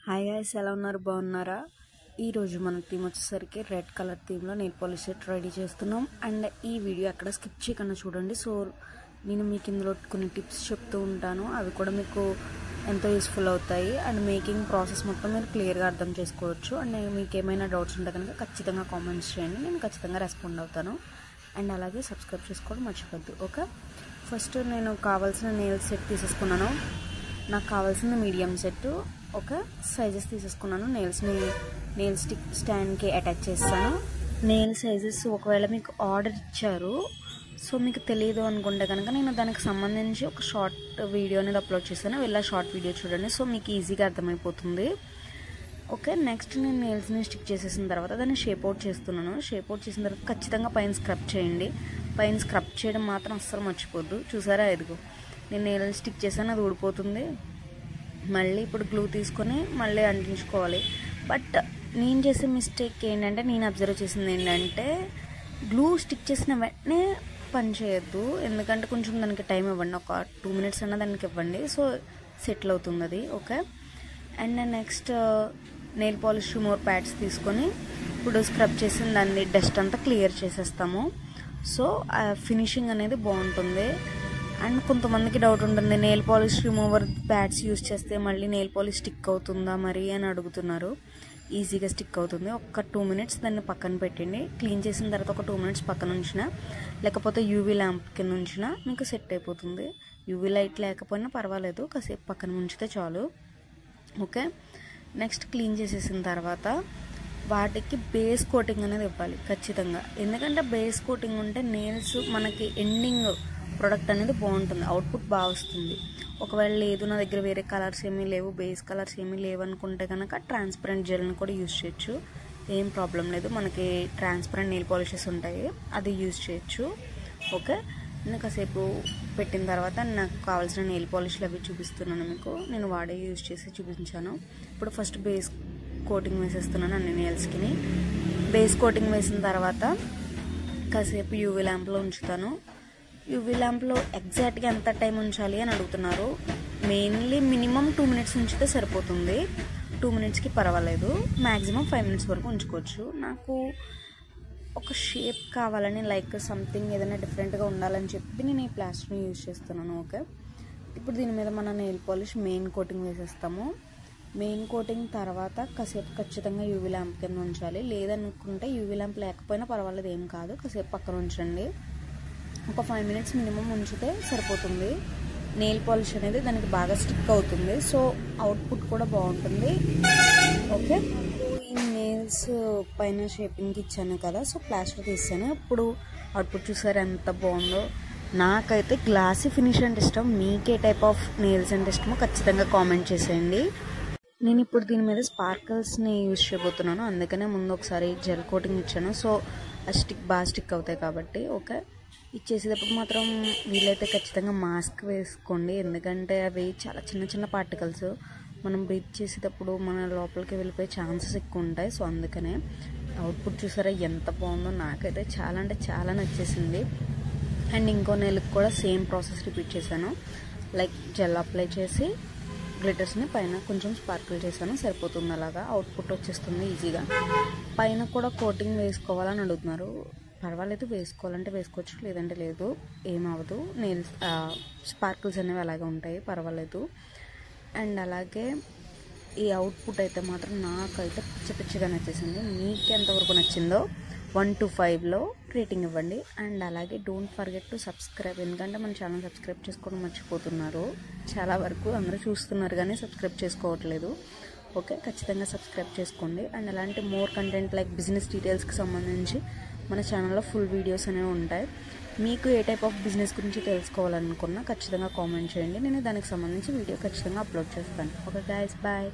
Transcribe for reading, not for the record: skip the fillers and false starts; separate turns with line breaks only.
Hi guys, ఎలా ఉన్నారు? బాగున్నారా? ఈరోజు మన థీమ్ వచ్చేసరికి రెడ్ కలర్ థీమ్లో నెయిల్ పాలిష్ సెట్ రెడీ చేస్తున్నాం. అండ్ ఈ వీడియో అక్కడ స్కిప్ చేయకుండా చూడండి. సో నేను మీకు ఇందులో కొన్ని టిప్స్ చెప్తూ ఉంటాను, అవి కూడా మీకు ఎంతో యూస్ఫుల్ అవుతాయి. అండ్ మేకింగ్ ప్రాసెస్ మొత్తం మీరు క్లియర్గా అర్థం చేసుకోవచ్చు. అండ్ మీకు ఏమైనా డౌట్స్ ఉంటే కనుక ఖచ్చితంగా కామెంట్స్ చేయండి, నేను ఖచ్చితంగా రెస్పాండ్ అవుతాను. అండ్ అలాగే సబ్స్క్రైబ్ చేసుకోవడం మర్చిపోద్దు. ఓకే, ఫస్ట్ నేను కావాల్సిన నెయిల్ సెట్ తీసేసుకున్నాను. నాకు కావాల్సిన మీడియం సెట్ ఒక సైజెస్ తీసేసుకున్నాను. నెయిల్ స్టిక్ స్టాండ్కి అటాచ్ చేస్తాను. నెయిల్ సైజెస్ ఒకవేళ మీకు ఆర్డర్ ఇచ్చారు, సో మీకు తెలియదు అనుకుంటే కనుక నేను దానికి సంబంధించి ఒక షార్ట్ వీడియో అనేది అప్లోడ్ చేశాను. వెళ్ళి షార్ట్ వీడియో చూడండి, సో మీకు ఈజీగా అర్థమైపోతుంది. ఓకే, నెక్స్ట్ నేను నెయిల్స్ని స్టిక్ చేసేసిన తర్వాత దాన్ని షేప్ అవుట్ చేస్తున్నాను. షేప్ అవుట్ చేసిన తర్వాత ఖచ్చితంగా పైన స్క్రబ్ చేయండి. పైన స్క్రబ్ చేయడం మాత్రం అస్సలు మర్చిపోద్దు. చూసారా, ఎదుగు నేను నెయిల్ స్టిక్ చేశాను, అది ఊడిపోతుంది. మళ్ళీ ఇప్పుడు గ్లూ తీసుకొని మళ్ళీ అంటించుకోవాలి. బట్ నేను చేసే మిస్టేక్ ఏంటంటే, నేను అబ్జర్వ్ చేసింది ఏంటంటే, గ్లూ స్టిక్ చేసిన వెంటనే పని చేయొద్దు. ఎందుకంటే కొంచెం దానికి టైం ఇవ్వండి, ఒక 2 minutes అన్న దానికి ఇవ్వండి, సో సెటిల్ అవుతుంది అది. Okay, and next nail polish remover pads తీసుకొని ఇప్పుడు స్క్రబ్ చేసిన దాన్ని డస్ట్ అంతా క్లియర్ చేసేస్తాము. సో ఫినిషింగ్ అనేది బాగుంటుంది. అండ్ కొంతమందికి డౌట్ ఉంటుంది, nail polish remover pads use చేస్తే మళ్ళీ నెయిల్ పాలిష్ స్టిక్ అవుతుందా మరి అని అడుగుతున్నారు. ఈజీగా స్టిక్ అవుతుంది. ఒక 2 minutes దాన్ని పక్కన పెట్టండి. క్లీన్ చేసిన తర్వాత ఒక 2 minutes పక్కన ఉంచిన, లేకపోతే యూవీ ల్యాంప్ కింద ఉంచిన మీకు సెట్ అయిపోతుంది. యూవీ లైట్ లేకపోయినా పర్వాలేదు, కాసేపు పక్కన ఉంచితే చాలు. ఓకే, నెక్స్ట్ క్లీన్ చేసేసిన తర్వాత వాటికి బేస్ కోటింగ్ అనేది ఇవ్వాలి ఖచ్చితంగా. ఎందుకంటే బేస్ కోటింగ్ ఉంటే నెయిల్స్ మనకి ఎండింగ్ ప్రోడక్ట్ అనేది బాగుంటుంది, అవుట్పుట్ బాగా వస్తుంది. ఒకవేళ లేదు, నా దగ్గర వేరే కలర్స్ ఏమీ లేవు, బేస్ కలర్స్ ఏమీ లేవు అనుకుంటే కనుక ట్రాన్స్పరెంట్ జెల్ని కూడా యూజ్ చేయొచ్చు, ఏం ప్రాబ్లం లేదు. మనకి ట్రాన్స్పరెంట్ నెయిల్ పాలిషెస్ ఉంటాయి, అది యూజ్ చేయొచ్చు. ఓకే, నేను కాసేపు పెట్టిన తర్వాత నాకు కావాల్సిన నెయిల్ పాలిష్లు అవి చూపిస్తున్నాను మీకు. నేను వాడే యూజ్ చేసి చూపించాను. ఇప్పుడు ఫస్ట్ బేస్ కోటింగ్ వేసేస్తున్నాను అన్ని నెయిల్స్కి. బేస్ కోటింగ్ వేసిన తర్వాత కాసేపు యూవీ ల్యాంప్లో ఉంచుతాను. యూవీ ల్యాంప్లో ఎగ్జాక్ట్గా ఎంత టైం ఉంచాలి అని అడుగుతున్నారు. మెయిన్లీ మినిమం 2 minutes ఉంచితే సరిపోతుంది. 2 minutesకి పర్వాలేదు, మ్యాక్సిమం 5 minutes వరకు ఉంచుకోవచ్చు. నాకు ఒక షేప్ కావాలని, లైక్ సంథింగ్ ఏదైనా డిఫరెంట్గా ఉండాలని చెప్పి నేను ఈ ప్లాస్టర్ని యూజ్ చేస్తున్నాను. ఓకే, ఇప్పుడు దీని మీద మన నెయిల్ పాలిష్ మెయిన్ కోటింగ్ వేసేస్తాము. మెయిన్ కోటింగ్ తర్వాత కాసేపు ఖచ్చితంగా యూవీ ల్యాంప్ కింద ఉంచాలి. లేదనుకుంటే యూవీ ల్యాంప్ లేకపోయినా పర్వాలేదు, ఏం కాదు, కాసేపు పక్కన ఉంచండి. ఒక 5 minutes మినిమం ఉంచితే సరిపోతుంది. నెయిల్ పాలిష్ అనేది దానికి బాగా స్టిక్ అవుతుంది, సో అవుట్పుట్ కూడా బాగుంటుంది. ఓకే, ఈ నెయిల్స్ పైన షేపింగ్కి ఇచ్చాను కదా, సో ప్లాస్టర్ తీసాను. ఇప్పుడు అవుట్పుట్ చూసారు ఎంత బాగుందో. నాకైతే గ్లాసీ ఫినిష్ అంటే ఇష్టం. మీకే టైప్ ఆఫ్ నెయిల్స్ అంటే ఇష్టమో ఖచ్చితంగా కామెంట్ చేసేయండి. నేను ఇప్పుడు దీని మీద స్పార్కల్స్ని యూజ్ చేయబోతున్నాను, అందుకనే ముందు ఒకసారి జెల్ కోటింగ్ ఇచ్చాను, సో ఆ బాగా స్టిక్ అవుతాయి కాబట్టి. ఓకే, ఇచ్చేసేటప్పుడు మాత్రం వీలైతే ఖచ్చితంగా మాస్క్ వేసుకోండి, ఎందుకంటే అవి చాలా చిన్న చిన్న పార్టికల్స్, మనం బ్రీత్ చేసేటప్పుడు మన లోపలికి వెళ్ళిపోయే ఛాన్సెస్ ఎక్కువ ఉంటాయి. సో అందుకనే. అవుట్పుట్ చూసారా ఎంత బాగుందో, నాకైతే చాలా అంటే చాలా నచ్చేసింది. అండ్ ఇంకో నెయిల్కి కూడా సేమ్ ప్రాసెస్ రిపీట్ చేశాను. లైక్ జెల్ అప్లై చేసి గ్లిటర్స్ని పైన కొంచెం స్పార్కిల్ చేశాను, సరిపోతుంది. అలాగా అవుట్పుట్ వచ్చేస్తుంది ఈజీగా. పైన కూడా కోటింగ్ వేసుకోవాలని అడుగుతున్నారు. పర్వాలేదు, వేసుకోవాలంటే వేసుకోవచ్చు, లేదంటే లేదు, ఏమవ్వదు. నెయిల్స్ స్పార్కిల్స్ అనేవి అలాగే ఉంటాయి, పర్వాలేదు. అండ్ అలాగే ఈ అవుట్పుట్ అయితే మాత్రం నాకైతే పిచ్చిగా నచ్చేసింది. మీకు ఎంతవరకు నచ్చిందో 1 to 5లో రేటింగ్ ఇవ్వండి. అండ్ అలాగే డోంట్ ఫర్గెట్ టు సబ్స్క్రైబ్, ఎందుకంటే మన ఛానల్ సబ్స్క్రైబ్ చేసుకోవడం మర్చిపోతున్నారు. చాలా వరకు అందరూ చూస్తున్నారు కానీ సబ్స్క్రైబ్ చేసుకోవట్లేదు. ఓకే, ఖచ్చితంగా సబ్స్క్రైబ్ చేసుకోండి. అండ్ అలాంటి మోర్ కంటెంట్ లైక్ బిజినెస్ డీటెయిల్స్కి సంబంధించి మన ఛానల్లో ఫుల్ వీడియోస్ అనేవి ఉంటాయి. మీకు ఏ టైప్ ఆఫ్ బిజినెస్ గురించి తెలుసుకోవాలనుకున్నా ఖచ్చితంగా కామెంట్ చేయండి, నేను దానికి సంబంధించి వీడియో ఖచ్చితంగా అప్లోడ్ చేస్తాను. Okay guys, bye.